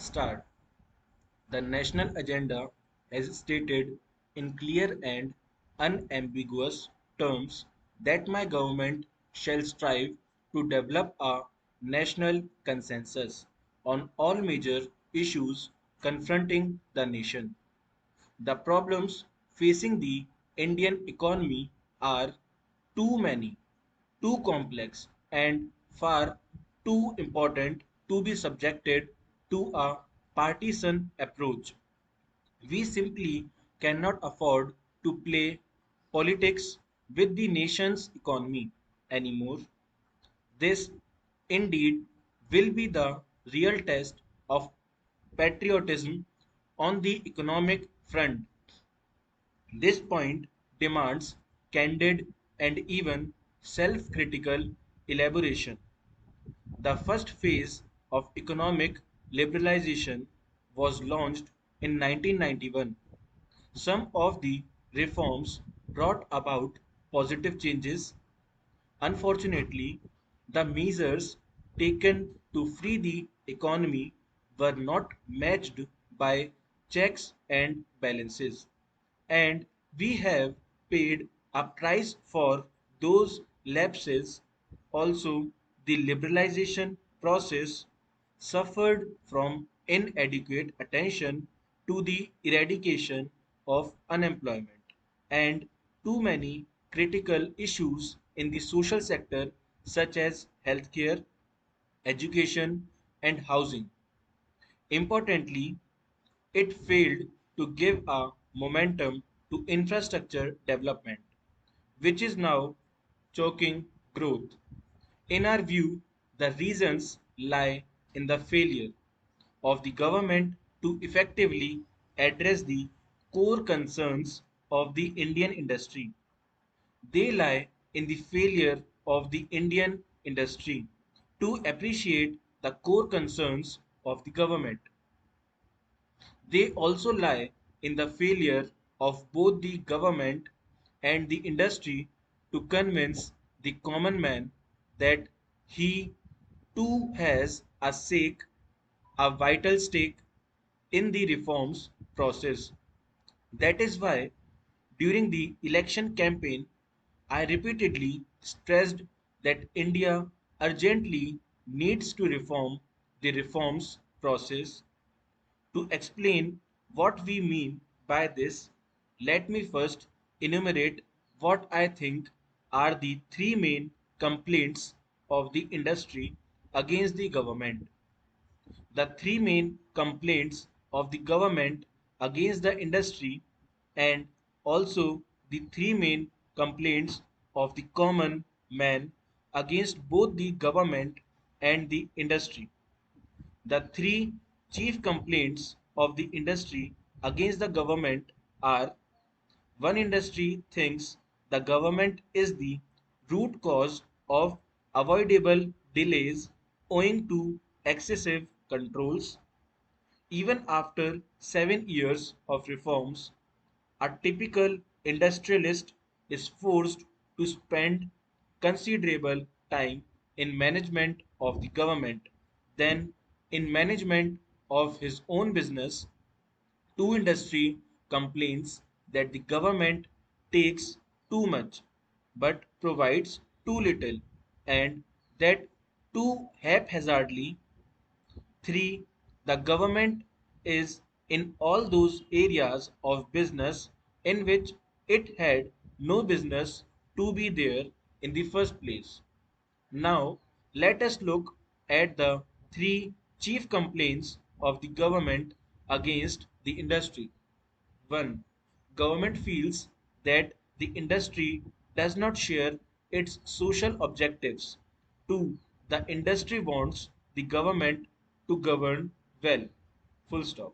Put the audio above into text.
Start. The national agenda has stated in clear and unambiguous terms that my government shall strive to develop a national consensus on all major issues confronting the nation. The problems facing the Indian economy are too many, too complex, and far too important to be subjected to a partisan approach. We simply cannot afford to play politics with the nation's economy anymore. This, indeed, will be the real test of patriotism on the economic front. This point demands candid and even self critical elaboration. The first phase of economic liberalization was launched in 1991. Some of the reforms brought about positive changes. Unfortunately, the measures taken to free the economy were not matched by checks and balances, and we have paid a price for those lapses. Also, the liberalization process suffered from inadequate attention to the eradication of unemployment and too many critical issues in the social sector such as healthcare, education, and housing. Importantly, it failed to give a momentum to infrastructure development, which is now choking growth. In our view, the reasons lie in the failure of the government to effectively address the core concerns of the Indian industry. They lie in the failure of the Indian industry to appreciate the core concerns of the government. They also lie in the failure of both the government and the industry to convince the common man that he too has a stake, a vital stake in the reforms process. That is why during the election campaign, I repeatedly stressed that India urgently needs to reform the reforms process. To explain what we mean by this, let me first enumerate what I think are the three main complaints of the industry against the government. The three main complaints of the government against the industry, and also the three main complaints of the common man against both the government and the industry. The three chief complaints of the industry against the government are: one industry thinks the government is the root cause of avoidable delays owing to excessive controls. Even after 7 years of reforms, a typical industrialist is forced to spend considerable time in management of the government, then in management of his own business. Two industry complains that the government takes too much but provides too little, and that too haphazardly. 3. The government is in all those areas of business in which it had no business to be there in the first place. Now, let us look at the three chief complaints of the government against the industry. 1. Government feels that the industry does not share its social objectives. 2. The industry wants the government to govern well. Full stop.